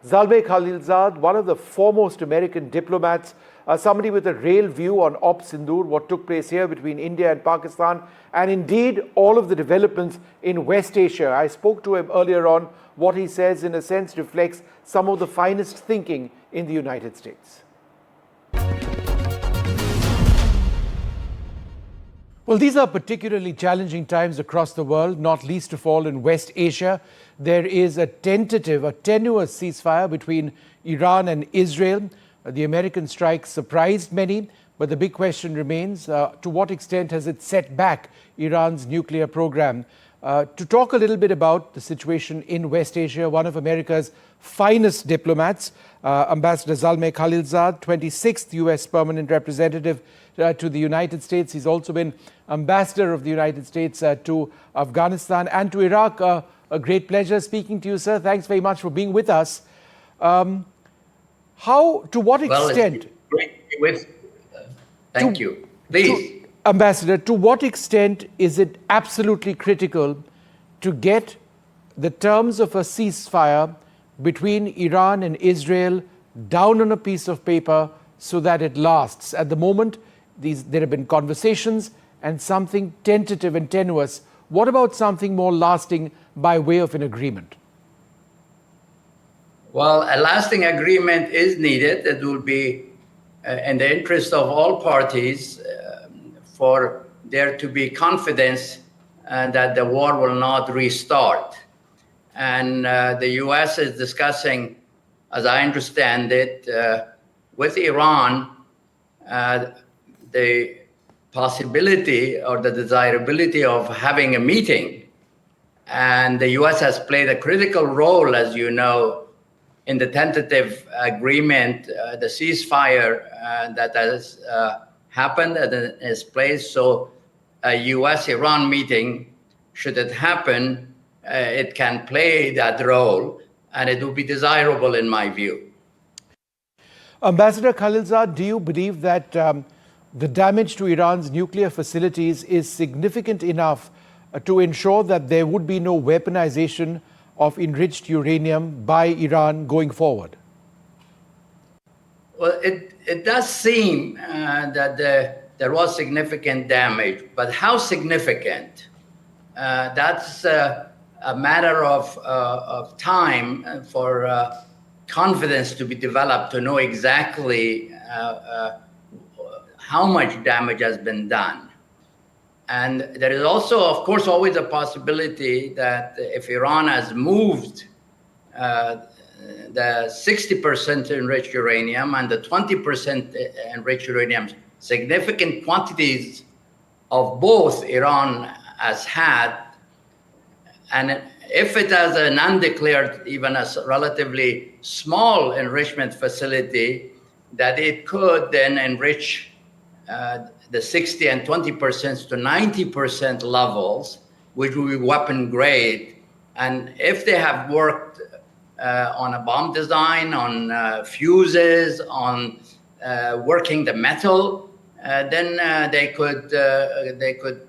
Zalmay Khalilzad, one of the foremost American diplomats, somebody with a real view on Op Sindoor, what took place here between India and Pakistan, and indeed all of the developments in West Asia. I spoke to him earlier on. What he says, in a sense, reflects some of the finest thinking in the United States. Well, these are particularly challenging times across the world, not least of all in West Asia. There is a tenuous ceasefire between Iran and Israel. The American strike surprised many, but the big question remains, to what extent has it set back Iran's nuclear program? To talk a little bit about the situation in West Asia, one of America's finest diplomats, Ambassador Zalmay Khalilzad, 26th U.S. permanent representative to the United States. He's also been ambassador of the United States to Afghanistan and to Iraq. A great pleasure speaking to you, sir. Thanks very much for being with us. To what extent? Thank you. Please. Ambassador, to what extent is it absolutely critical to get the terms of a ceasefire between Iran and Israel down on a piece of paper so that it lasts? At the moment, there have been conversations and something tentative and tenuous. What about something more lasting by way of an agreement? Well, a lasting agreement is needed. It will be in the interest of all parties for there to be confidence that the war will not restart. And the U.S. is discussing, as I understand it, with Iran, the possibility or the desirability of having a meeting. And the U.S. has played a critical role, as you know, in the tentative agreement, the ceasefire that has happened and is placed. So a U.S.-Iran meeting, should it happen, it can play that role, and it will be desirable in my view. Ambassador Khalilzad, do you believe that the damage to Iran's nuclear facilities is significant enough to ensure that there would be no weaponization of enriched uranium by Iran going forward? Well, it does seem that there was significant damage, but how significant? That's a matter of time for confidence to be developed to know exactly how much damage has been done. And there is also, of course, always a possibility that if Iran has moved the 60% enriched uranium and the 20% enriched uranium, significant quantities of both Iran has had, and if it has an undeclared, even a relatively small enrichment facility, that it could then enrich the 60 and 20% to 90% levels, which will be weapon grade. And if they have worked on a bomb design, on fuses, on working the metal, then they could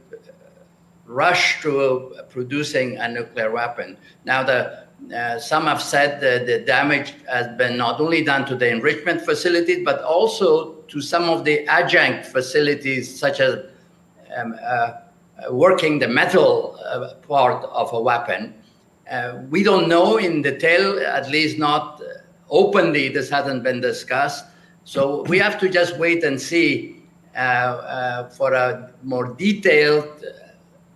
rush to producing a nuclear weapon. Now, some have said that the damage has been not only done to the enrichment facilities, but also to some of the adjunct facilities, such as working the metal part of a weapon. We don't know in detail, at least not openly, this hasn't been discussed. So we have to just wait and see for a more detailed,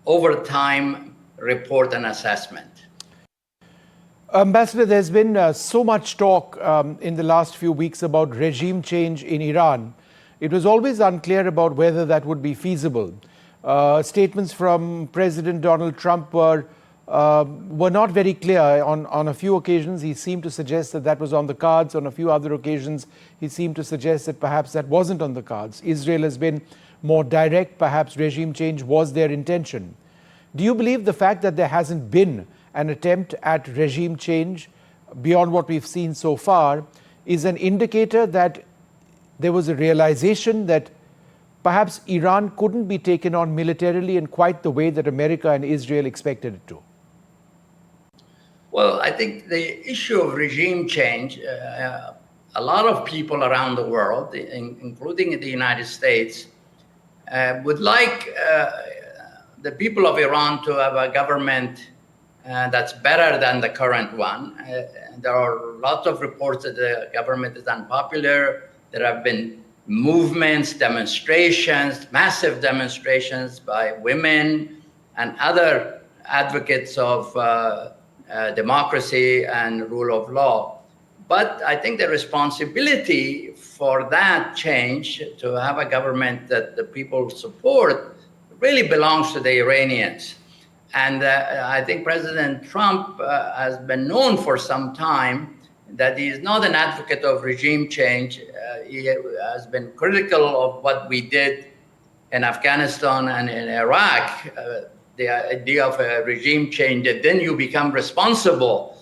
over time report and assessment. Ambassador, there's been so much talk in the last few weeks about regime change in Iran. It was always unclear about whether that would be feasible. Statements from President Donald Trump were not very clear. On a few occasions, he seemed to suggest that was on the cards. On a few other occasions, he seemed to suggest that perhaps that wasn't on the cards. Israel has been more direct. Perhaps regime change was their intention. Do you believe the fact that there hasn't been an attempt at regime change beyond what we've seen so far is an indicator that there was a realization that perhaps Iran couldn't be taken on militarily in quite the way that America and Israel expected it to? Well, I think the issue of regime change, a lot of people around the world, including in the United States, would like the people of Iran to have a government that's better than the current one. There are lots of reports that the government is unpopular. There have been movements, demonstrations, massive demonstrations by women and other advocates of democracy and rule of law. But I think the responsibility for that change, to have a government that the people support, really belongs to the Iranians. And I think President Trump has been known for some time that he is not an advocate of regime change. He has been critical of what we did in Afghanistan and in Iraq. The idea of a regime change, that then you become responsible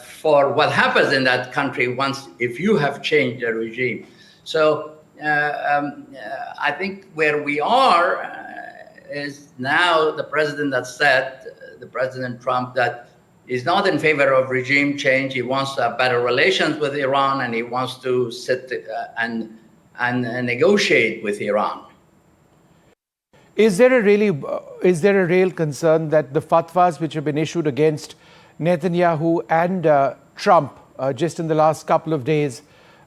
for what happens in that country if you have changed the regime. So I think where we are is now the president has said, the President Trump, that he's not in favor of regime change. He wants to have better relations with Iran, and he wants to sit and negotiate with Iran. Is there a real concern that the fatwas which have been issued against Netanyahu and Trump just in the last couple of days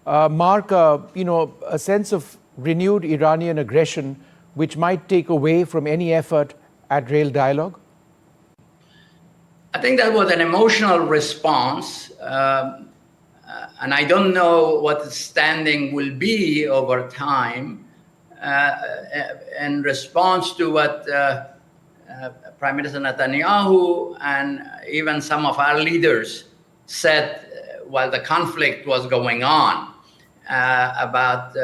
mark a sense of renewed Iranian aggression, which might take away from any effort at real dialogue? I think that was an emotional response, and I don't know what the standing will be over time in response to what Prime Minister Netanyahu and even some of our leaders said while the conflict was going on about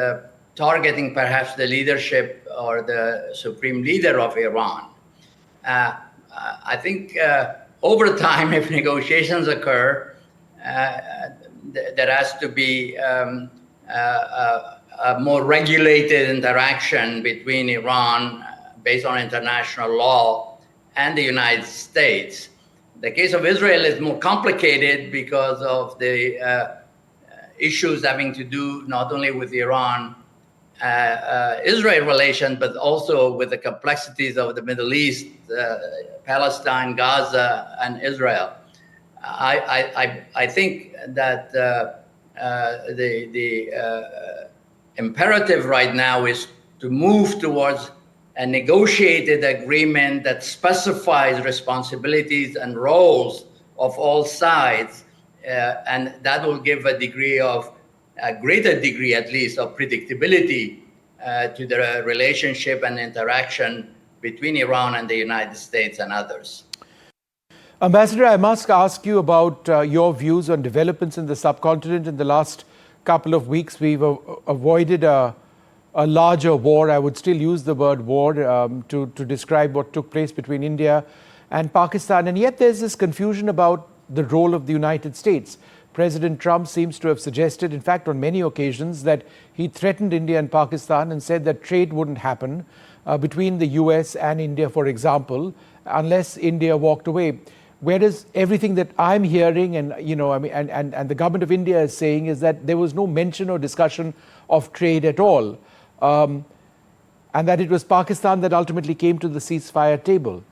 targeting perhaps the leadership or the supreme leader of Iran. I think over time, if negotiations occur, there has to be a more regulated interaction between Iran based on international law and the United States. The case of Israel is more complicated because of the issues having to do not only with Iran Israel relations, but also with the complexities of the Middle East, Palestine, Gaza, and Israel. I think that the imperative right now is to move towards a negotiated agreement that specifies responsibilities and roles of all sides, and that will give a greater degree at least of predictability to the relationship and interaction between Iran and the United States and others. Ambassador, I must ask you about your views on developments in the subcontinent. In the last couple of weeks, we've avoided a larger war. I would still use the word war to describe what took place between India and Pakistan. And yet there's this confusion about the role of the United States. President Trump seems to have suggested, in fact, on many occasions, that he threatened India and Pakistan and said that trade wouldn't happen between the US and India, for example, unless India walked away. Whereas everything that I'm hearing and the government of India is saying is that there was no mention or discussion of trade at all, and that it was Pakistan that ultimately came to the ceasefire table.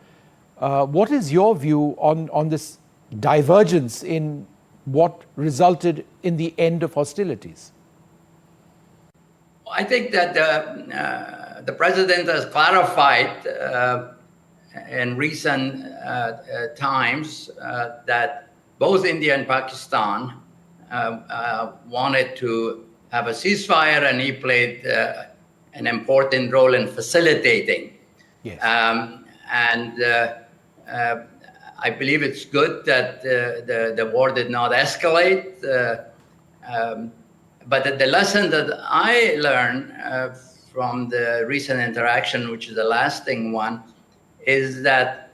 What is your view on this divergence in what resulted in the end of hostilities? I think that the president has clarified in recent times that both India and Pakistan wanted to have a ceasefire, and he played an important role in facilitating. Yes. I believe it's good that the war did not escalate. But the lesson that I learned from the recent interaction, which is a lasting one, is that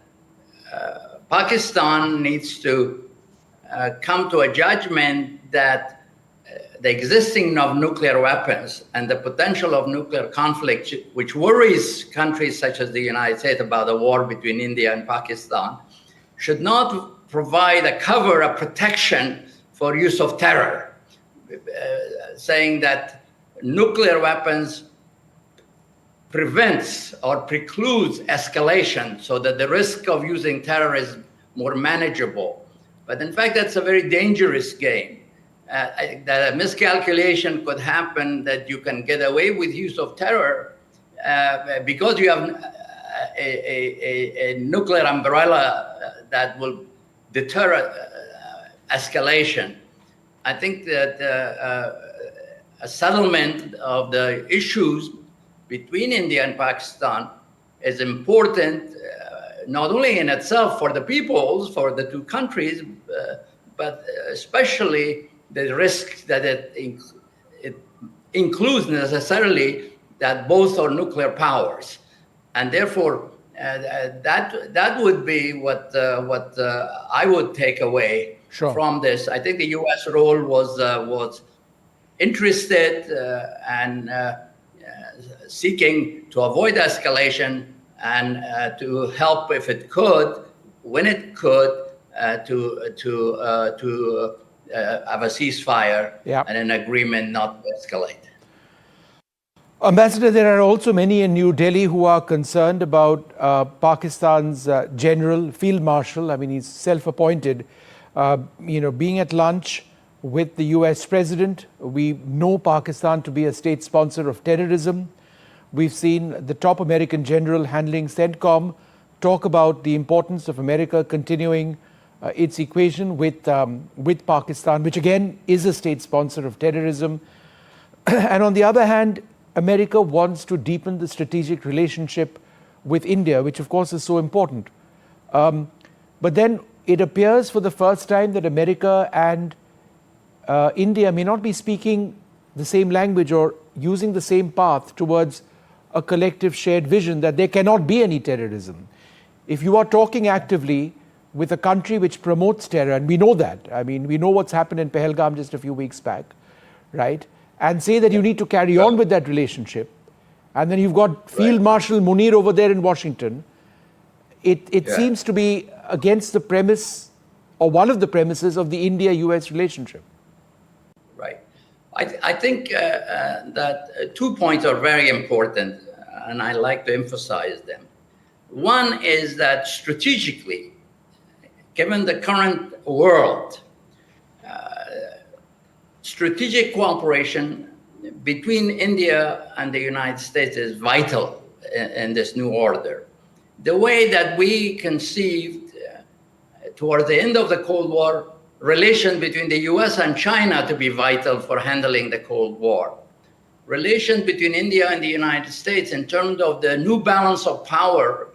Pakistan needs to come to a judgment that the existing of nuclear weapons and the potential of nuclear conflict, which worries countries such as the United States about the war between India and Pakistan, should not provide a cover, a protection for use of terror, saying that nuclear weapons prevents or precludes escalation so that the risk of using terror is more manageable. But in fact, that's a very dangerous game. That a miscalculation could happen that you can get away with use of terror because you have a nuclear umbrella that will deter escalation. I think that a settlement of the issues between India and Pakistan is important, not only in itself for the peoples, for the two countries, but especially the risk that it includes necessarily that both are nuclear powers. And therefore, that would be what I would take away from this. I think the U.S. role was interested and seeking to avoid escalation and to help, if it could, when it could, to have a ceasefire and an agreement not to escalate. Ambassador, there are also many in New Delhi who are concerned about Pakistan's general, field marshal. I mean, he's self-appointed, being at lunch with the US president. We know Pakistan to be a state sponsor of terrorism. We've seen the top American general handling CENTCOM talk about the importance of America continuing its equation with Pakistan, which again is a state sponsor of terrorism. And on the other hand, America wants to deepen the strategic relationship with India, which of course is so important. But then it appears for the first time that America and India may not be speaking the same language or using the same path towards a collective shared vision that there cannot be any terrorism. If you are talking actively with a country which promotes terror, and we know that, I mean, we know what's happened in Pahalgam just a few weeks back, right? And say that you need to carry on with that relationship, and then you've got Field Marshal Munir over there in Washington, it seems to be against the premise, or one of the premises, of the India-US relationship. Right. I think that 2 points are very important, and I like to emphasize them. One is that strategically, given the current world, strategic cooperation between India and the United States is vital in this new order. The way that we conceived toward the end of the Cold War, relations between the US and China to be vital for handling the Cold War. Relations between India and the United States in terms of the new balance of power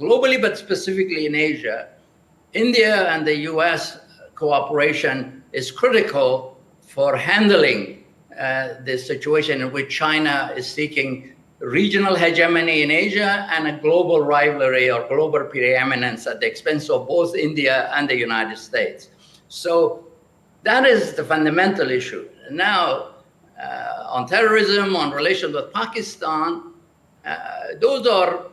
globally, but specifically in Asia. India and the US cooperation is critical for handling the situation in which China is seeking regional hegemony in Asia and a global rivalry or global preeminence at the expense of both India and the United States. So that is the fundamental issue. Now, on terrorism, on relations with Pakistan, those are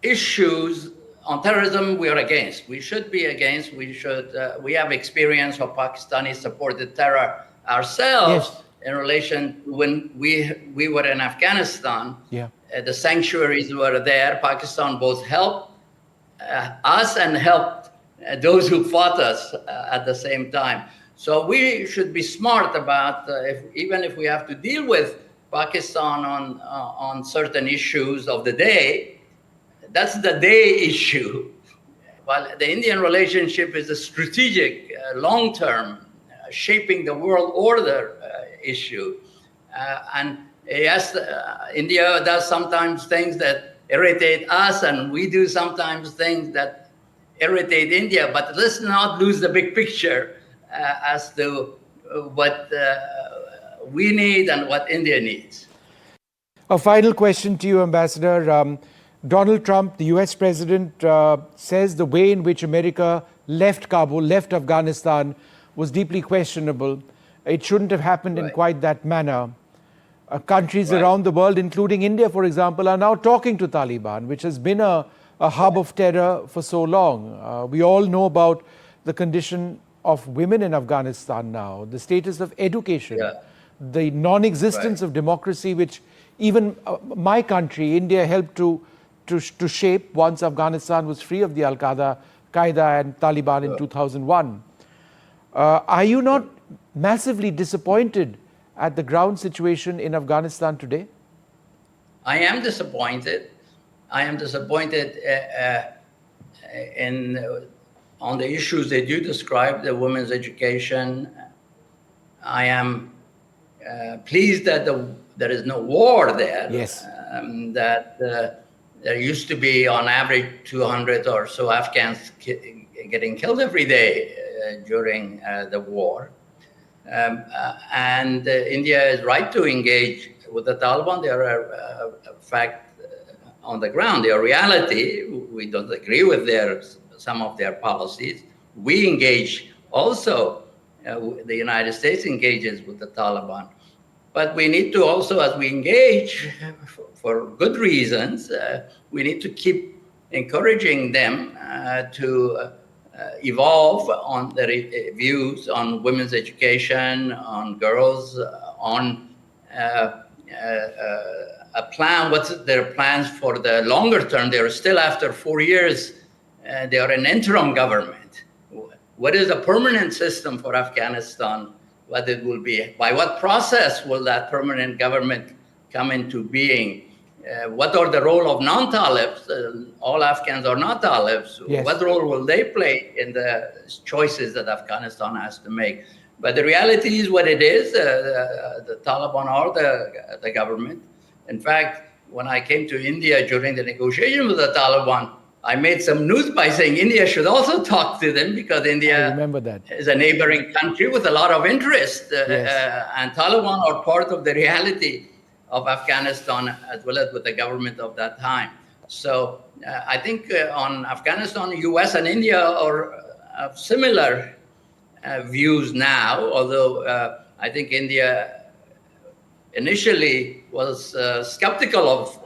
issues. On terrorism, we are against. We should be against. We have experience of Pakistani-supported terror ourselves in relation to when we were in Afghanistan. The sanctuaries were there. Pakistan both helped us and helped those who fought us at the same time. So we should be smart about even if we have to deal with Pakistan on certain issues of the day. That's the day issue. While the Indian relationship is a strategic, long-term, shaping the world order issue. And yes, India does sometimes things that irritate us, and we do sometimes things that irritate India. But let's not lose the big picture as to what we need and what India needs. A final question to you, Ambassador. Donald Trump, the US president, says the way in which America left Kabul, left Afghanistan, was deeply questionable. It shouldn't have happened in quite that manner. Countries around the world, including India, for example, are now talking to Taliban, which has been a a hub of terror for so long. We all know about the condition of women in Afghanistan now, the status of education, the non-existence of democracy, which even my country, India, helped to shape once Afghanistan was free of the Al-Qaeda and Taliban in 2001. Are you not massively disappointed at the ground situation in Afghanistan today? I am disappointed. I am disappointed on the issues that you described, the women's education. I am pleased that there is no war there. Yes. That there used to be, on average, 200 or so Afghans getting killed every day during the war. And India is right to engage with the Taliban. They are a fact on the ground. They are reality. We don't agree with some of their policies. We engage also. The United States engages with the Taliban. But we need to also, as we engage, for good reasons, we need to keep encouraging them to evolve on their views on women's education, on girls, on a plan. What's their plans for the longer term? They're still, after 4 years, they are an interim government. What is a permanent system for Afghanistan? What it will be? By what process will that permanent government come into being? What are the role of non-Talibs? All Afghans are not Talibs. Yes. What role will they play in the choices that Afghanistan has to make? But the reality is what it is. The Taliban are the government. In fact, when I came to India during the negotiation with the Taliban, I made some news by saying India should also talk to them, because India is a neighboring country with a lot of interest. And Taliban are part of the reality of Afghanistan, as well as with the government of that time. So I think on Afghanistan, US and India are of similar views now, although I think India initially was skeptical of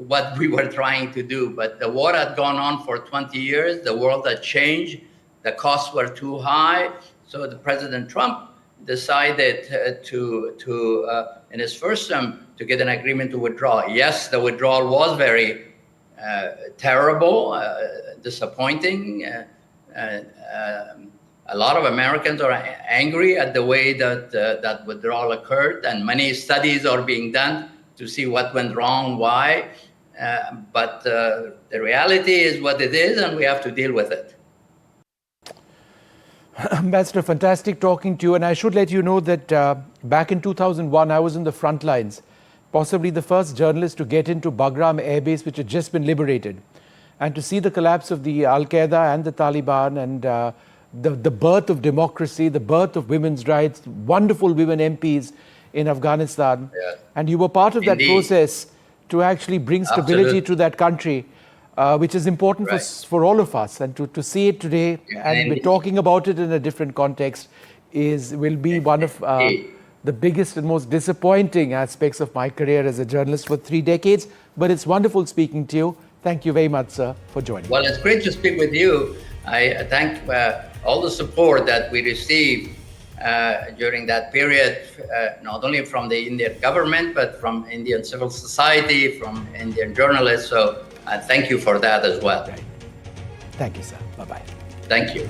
what we were trying to do. But the war had gone on for 20 years. The world had changed. The costs were too high. So the President Trump decided in his first term, to get an agreement to withdraw. Yes, the withdrawal was very terrible, disappointing. A lot of Americans are angry at the way that that withdrawal occurred, and many studies are being done to see what went wrong, why. But the reality is what it is, and we have to deal with it. Ambassador, fantastic talking to you. And I should let you know that back in 2001, I was in the front lines, possibly the first journalist to get into Bagram Air Base, which had just been liberated, and to see the collapse of the Al-Qaeda and the Taliban, and the birth of democracy, the birth of women's rights, wonderful women MPs in Afghanistan. Yes. And you were part of that process to actually bring stability to that country, which is important for all of us. And to see it today, and we're talking about it in a different context, will be one of the biggest and most disappointing aspects of my career as a journalist for 3 decades. But it's wonderful speaking to you. Thank you very much, sir, for joining. Well, it's great to speak with you. I thank all the support that we received during that period, not only from the Indian government, but from Indian civil society, from Indian journalists. So thank you for that as well. Thank you, sir. Bye-bye. Thank you.